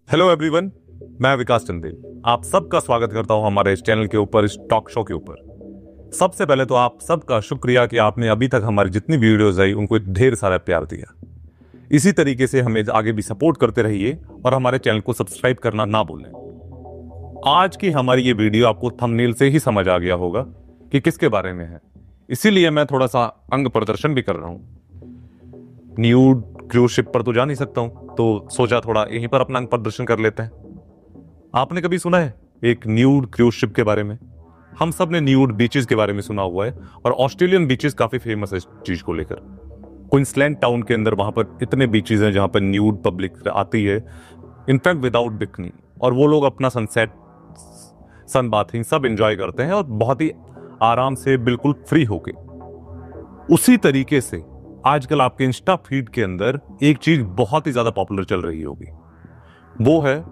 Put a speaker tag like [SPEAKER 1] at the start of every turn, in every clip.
[SPEAKER 1] Hello everyone, मैं विकास चंदेल आप सबका स्वागत करता हूं हमारे इस चैनल के ऊपर, इस टॉक शो के ऊपर। सबसे पहले तो आप सबका शुक्रिया कि आपने अभी तक हमारी जितनी वीडियोस आई उनको ढेर सारा प्यार दिया। इसी तरीके से हमें आगे भी सपोर्ट करते रहिए और हमारे चैनल को सब्सक्राइब करना ना भूलें। आज की हमारी ये वीडियो आपको थंबनेल से ही समझ आ गया होगा कि किसके बारे में है, इसीलिए मैं थोड़ा सा अंग प्रदर्शन भी कर रहा हूं। न्यूड क्रूज शिप पर तो जा नहीं सकता हूं, तो सोचा थोड़ा यहीं पर अपना अंग प्रदर्शन कर लेते हैं। आपने कभी सुना है एक न्यूड क्रूज शिप के बारे में? हम सब ने न्यूड बीचेस के बारे में सुना हुआ है और ऑस्ट्रेलियन बीचेस काफी फेमस है इस चीज को लेकर। क्वींसलैंड टाउन के अंदर वहां पर इतने बीचेस हैं जहां पर न्यूड पब्लिक आती है, इनफैक्ट विदाउट बिकनी, और वो लोग अपना सनसेट, सन बाथिंग सब एंजॉय करते हैं और बहुत ही आराम से बिल्कुल फ्री होके। उसी तरीके से आजकल आपके इंस्टा फीड के अंदर एक चीज बहुत ही ज्यादा पॉपुलर चल रही होगी, वो है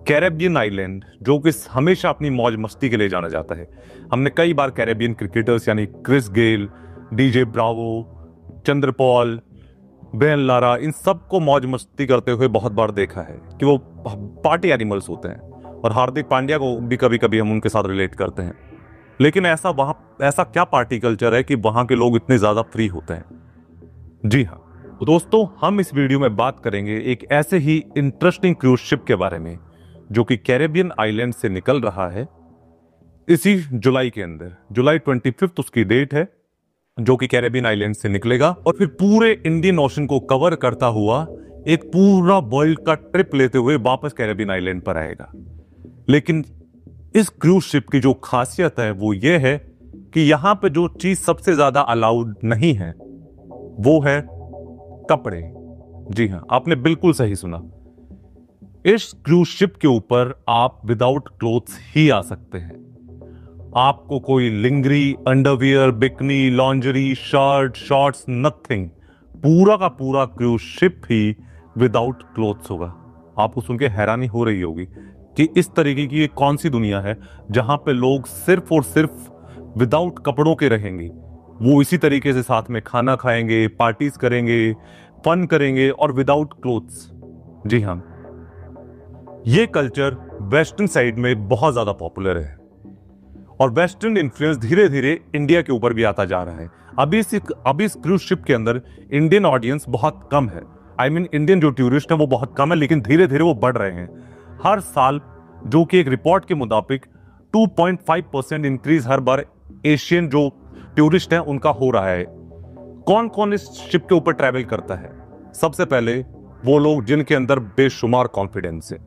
[SPEAKER 1] कैरेबियन आइलैंड, जो कि हमेशा अपनी मौज मस्ती के लिए जाना जाता है। हमने कई बार कैरेबियन क्रिकेटर्स यानी Chris Gayle, DJ Bravo, Chanderpaul, Ben Lara, इन सबको मौज मस्ती करते हुए बहुत बार देखा है कि वो पार्टी एनिमल्स होते हैं, और हार्दिक पांड्या को भी कभी कभी हम उनके साथ रिलेट करते हैं। लेकिन ऐसा क्या पार्टी कल्चर है कि वहां के लोग इतने ज्यादा फ्री होते हैं? जी हाँ, तो दोस्तों, हम इस वीडियो में बात करेंगे एक ऐसे ही इंटरेस्टिंग क्रूज शिप के बारे में जो कि कैरेबियन आइलैंड से निकल रहा है इसी जुलाई के अंदर। जुलाई 25 उसकी डेट है, जो कि कैरेबियन आइलैंड से निकलेगा और फिर पूरे इंडियन ओशन को कवर करता हुआ एक पूरा वर्ल्ड का ट्रिप लेते हुए वापस कैरेबियन आइलैंड पर आएगा। लेकिन इस क्रूज शिप की जो खासियत है वो ये है कि यहां पे जो चीज सबसे ज्यादा अलाउड नहीं है वो है कपड़े। जी हां, आपने बिल्कुल सही सुना। इस क्रूज शिप के ऊपर आप विदाउट क्लोथ्स ही आ सकते हैं। आपको कोई lingerie, underwear, bikini, lingerie, shirt, shorts, nothing. पूरा का पूरा क्रूज शिप ही विदाउट क्लोथ्स होगा। आपको सुन के हैरानी हो रही होगी कि इस तरीके की कौन सी दुनिया है जहां पे लोग सिर्फ और सिर्फ विदाउट कपड़ों के रहेंगे। वो इसी तरीके से साथ में खाना खाएंगे, पार्टीज करेंगे, फन करेंगे और विदाउट क्लोथ्स। जी हाँ, ये कल्चर वेस्टर्न साइड में बहुत ज्यादा पॉपुलर है और वेस्टर्न इन्फ्लुएंस धीरे धीरे इंडिया के ऊपर भी आता जा रहा है। अभी इस क्रूज शिप के अंदर इंडियन ऑडियंस बहुत कम है। इंडियन जो टूरिस्ट है वो बहुत कम है, लेकिन धीरे धीरे वो बढ़ रहे हैं। हर साल, जो कि एक रिपोर्ट के मुताबिक 2.5% इंक्रीज हर बार एशियन जो टूरिस्ट हैं उनका हो रहा है। कौन कौन इस शिप के ऊपर ट्रैवल करता है? सबसे पहले वो लोग जिनके अंदर बेशुमार कॉन्फिडेंस है,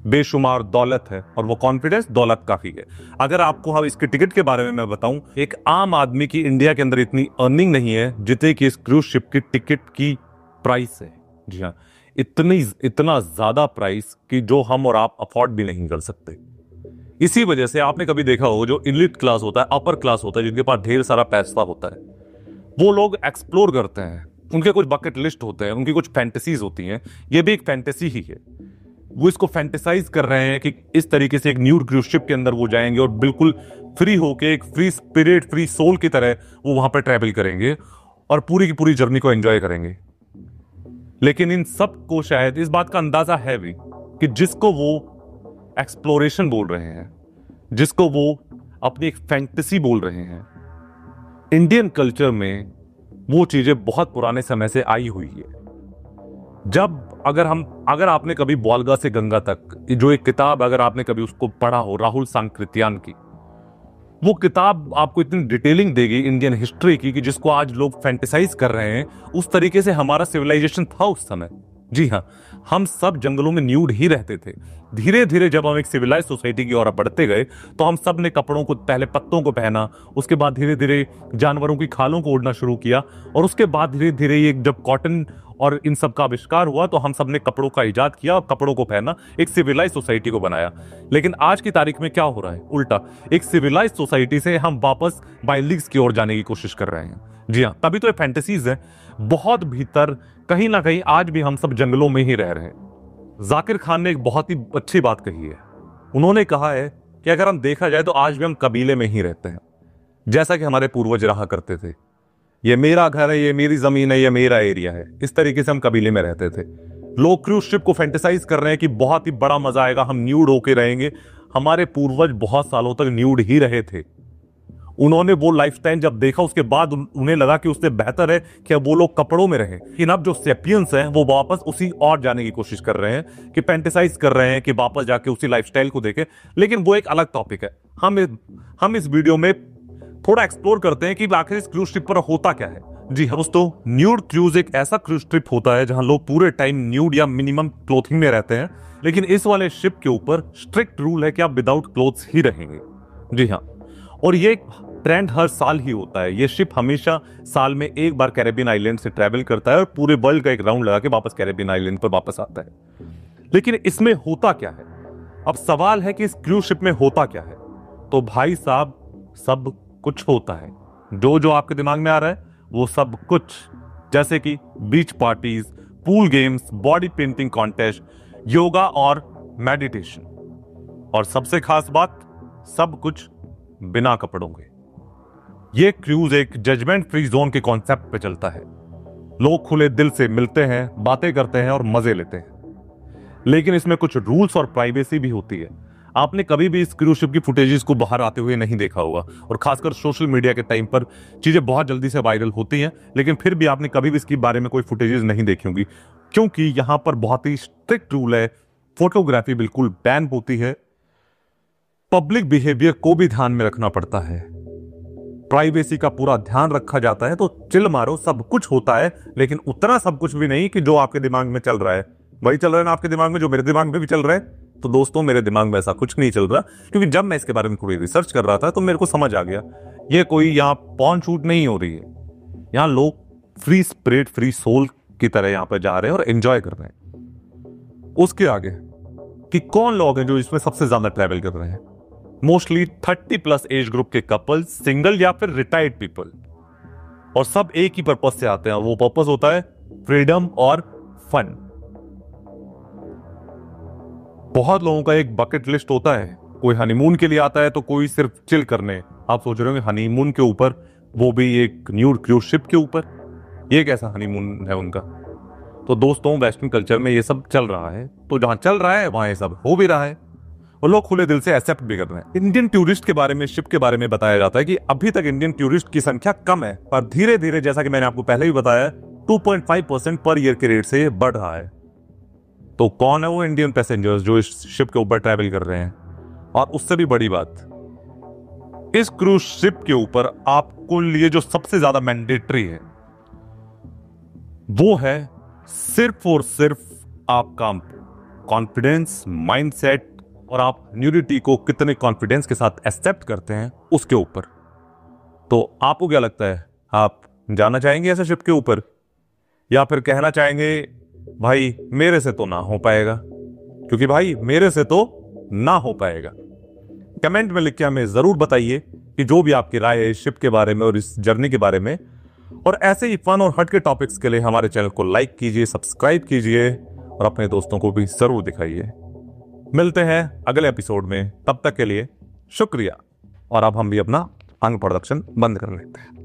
[SPEAKER 1] बेशुमार दौलत है, और वो कॉन्फिडेंस दौलत काफी है। अगर आपको हम इसके टिकट के बारे में मैं बताऊं, एक आम आदमी की इंडिया के अंदर इतनी अर्निंग नहीं है जितने कि इस क्रूज शिप की टिकट की प्राइस है। जी हाँ, इतना ज्यादा प्राइस कि जो हम और आप अफोर्ड भी नहीं कर सकते। इसी वजह से आपने कभी देखा हो, जो इलीट क्लास होता है, अपर क्लास होता है, जिनके पास ढेर सारा पैसा होता है, वो लोग एक्सप्लोर करते हैं। उनके कुछ बकेट लिस्ट होते हैं, उनकी कुछ फैंटेसीज होती हैं। ये भी एक फैंटेसी ही है। वो इसको फैंटेसाइज कर रहे हैं कि इस तरीके से एक न्यू क्रूज शिप के अंदर वो जाएंगे और बिल्कुल फ्री होके, एक फ्री स्पिरिट, फ्री सोल की तरह वो वहां पर ट्रैवल करेंगे और पूरी की पूरी जर्नी को एंजॉय करेंगे। लेकिन इन सब को शायद इस बात का अंदाजा है भी कि जिसको वो एक्सप्लोरेशन बोल रहे हैं, जिसको वो अपनी एक फैंटेसी बोल रहे हैं, इंडियन कल्चर में वो चीजें बहुत पुराने समय से आई हुई है। अगर आपने कभी बॉलगा से गंगा तक जो एक किताब, अगर आपने कभी उसको पढ़ा हो, राहुल सांकृत्यान की, वो किताब आपको इतनी डिटेलिंग देगी इंडियन हिस्ट्री की कि जिसको आज लोग फैंटेसाइज कर रहे हैं, उस तरीके से हमारा सिविलाइजेशन था उस समय। जी हाँ, हम सब जंगलों में न्यूड ही रहते थे। धीरे धीरे जब हम एक सिविलाइज सोसाइटी की ओर बढ़ते गए तो हम सब ने कपड़ों को, पहले पत्तों को पहना, उसके बाद धीरे धीरे जानवरों की खालों को ओढ़ना शुरू किया, और उसके बाद धीरे धीरे ये जब कॉटन और इन सब का आविष्कार हुआ तो हम सब ने कपड़ों का इजाद किया और कपड़ों को पहना, एक सिविलाइज सोसाइटी को बनाया। लेकिन आज की तारीख में क्या हो रहा है? उल्टा, एक सिविलाइज सोसाइटी से हम वापस वाइल्ड लीग्स की ओर जाने की कोशिश कर रहे हैं। जी हाँ, तभी तो ये फैंटेसीज है। बहुत भीतर कहीं ना कहीं आज भी हम सब जंगलों में ही रह रहे हैं। जाकिर खान ने एक बहुत ही अच्छी बात कही है। उन्होंने कहा है कि अगर हम देखा जाए तो आज भी हम कबीले में ही रहते हैं, जैसा कि हमारे पूर्वज रहा करते थे। ये मेरा घर है, ये मेरी जमीन है, ये मेरा एरिया है, इस तरीके से हम कबीले में रहते थे। लोग क्रूज शिप को फैंटेसाइज कर रहे हैं कि बहुत ही बड़ा मजा आएगा, हम न्यूड होके रहेंगे। हमारे पूर्वज बहुत सालों तक न्यूड ही रहे थे। उन्होंने वो लाइफस्टाइल जब देखा उसके बाद उन्हें लगा कि उससे बेहतर है कि अब वो लोग कपड़ों में रहें। लेकिन अब जो सेपियंस हैं वो वापस उसी और जाने की कोशिश कर रहे हैं कि फैंटेसाइज कर रहे हैं कि वापस जाके उसी लाइफस्टाइल को देखें। लेकिन वो एक अलग टॉपिक है। हम इस वीडियो में थोड़ा एक्सप्लोर करते हैं कि आखिर इस क्रूज ट्रिप पर होता क्या है। जी हाँ दोस्तों, न्यूड क्रूज एक ऐसा क्रूज ट्रिप होता है जहां लोग पूरे टाइम न्यूड या मिनिमम क्लोथिंग में रहते हैं। लेकिन इस वाले शिप के ऊपर स्ट्रिक्ट रूल है कि आप विदाउट क्लोथ्स ही रहेंगे। जी हाँ, और ये ट्रेंड हर साल ही होता है। ये शिप हमेशा साल में एक बार कैरेबियन आइलैंड से ट्रैवल करता है और पूरे वर्ल्ड का एक राउंड लगा के वापस कैरेबियन आइलैंड पर वापस आता है। लेकिन इसमें होता क्या है? अब सवाल है कि इस क्रूज शिप में होता क्या है। तो भाई साहब, सब कुछ होता है। जो आपके दिमाग में आ रहा है वो सब कुछ, जैसे कि beach parties, pool games, body painting contest, yoga और मेडिटेशन। और सबसे खास बात, सब कुछ बिना कपड़ों के। ये क्रूज एक जजमेंट फ्री जोन के कॉन्सेप्ट पे चलता है। लोग खुले दिल से मिलते हैं, बातें करते हैं और मजे लेते हैं। लेकिन इसमें कुछ रूल्स और प्राइवेसी भी होती है। आपने कभी भी इस क्रूज शिप की फुटेजेस को बाहर आते हुए नहीं देखा होगा, और खासकर सोशल मीडिया के टाइम पर चीजें बहुत जल्दी से वायरल होती हैं। लेकिन फिर भी आपने कभी भी इसके बारे में कोई फुटेजेस नहीं देखी होंगी, क्योंकि यहां पर बहुत ही स्ट्रिक्ट रूल है। फोटोग्राफी बिल्कुल बैन होती है। पब्लिक बिहेवियर को भी ध्यान में रखना पड़ता है। प्राइवेसी का पूरा ध्यान रखा जाता है। तो चिल मारो, सब कुछ होता है, लेकिन उतना सब कुछ भी नहीं कि जो आपके दिमाग में चल रहा है वही चल रहा है ना आपके दिमाग में, जो मेरे दिमाग में भी चल रहा है। तो दोस्तों, मेरे दिमाग में ऐसा कुछ नहीं चल रहा, क्योंकि जब मैं इसके बारे में थोड़ी रिसर्च कर रहा था तो मेरे को समझ आ गया ये कोई यहाँ पॉर्न शूट नहीं हो रही है। यहाँ लोग फ्री स्पिरिट, फ्री सोल की तरह यहाँ पर जा रहे हैं और एंजॉय कर रहे हैं। उसके आगे कि कौन लोग हैं जो इसमें सबसे ज्यादा ट्रैवल कर रहे हैं? मोस्टली 30+ एज ग्रुप के कपल्स, सिंगल या फिर रिटायर्ड पीपल। और सब एक ही पर्पज से आते हैं। वो पर्पज होता है फ्रीडम और फन। बहुत लोगों का एक बकेट लिस्ट होता है। कोई हनीमून के लिए आता है तो कोई सिर्फ चिल करने। आप सोच रहे होंगे हनीमून के ऊपर, वो भी एक न्यूड क्रूज शिप के ऊपर, ये कैसा हनीमून है उनका? तो दोस्तों, वेस्टर्न कल्चर में ये सब चल रहा है, तो जहां चल रहा है वहां ये सब हो भी रहा है और लोग खुले दिल से एक्सेप्ट भी कर रहे हैं। इंडियन टूरिस्ट के बारे में, शिप के बारे में बताया जाता है कि अभी तक इंडियन टूरिस्ट की संख्या कम है, पर धीरे धीरे, जैसा कि मैंने आपको पहले भी बताया, 2.5% पर ईयर के रेट से ये बढ़ रहा है। तो कौन है वो इंडियन पैसेंजर्स जो इस शिप के ऊपर ट्रैवल कर रहे हैं? और उससे भी बड़ी बात, इस क्रूज शिप के ऊपर आपको लिए जो सबसे ज्यादा मैंडेटरी है वो है सिर्फ और सिर्फ आपका कॉन्फिडेंस, माइंडसेट, और आप न्यूडिटी को कितने कॉन्फिडेंस के साथ एक्सेप्ट करते हैं उसके ऊपर। तो आपको क्या लगता है, आप जाना चाहेंगे ऐसे शिप के ऊपर, या फिर कहना चाहेंगे भाई मेरे से तो ना हो पाएगा? क्योंकि भाई मेरे से तो ना हो पाएगा। कमेंट में लिख के हमें जरूर बताइए कि जो भी आपकी राय है इस शिप के बारे में और इस जर्नी के बारे में। और ऐसे ही फन और हटके टॉपिक्स के लिए हमारे चैनल को लाइक कीजिए, सब्सक्राइब कीजिए और अपने दोस्तों को भी जरूर दिखाइए। मिलते हैं अगले एपिसोड में, तब तक के लिए शुक्रिया। और अब हम भी अपना अंग प्रोडक्शन बंद कर लेते हैं।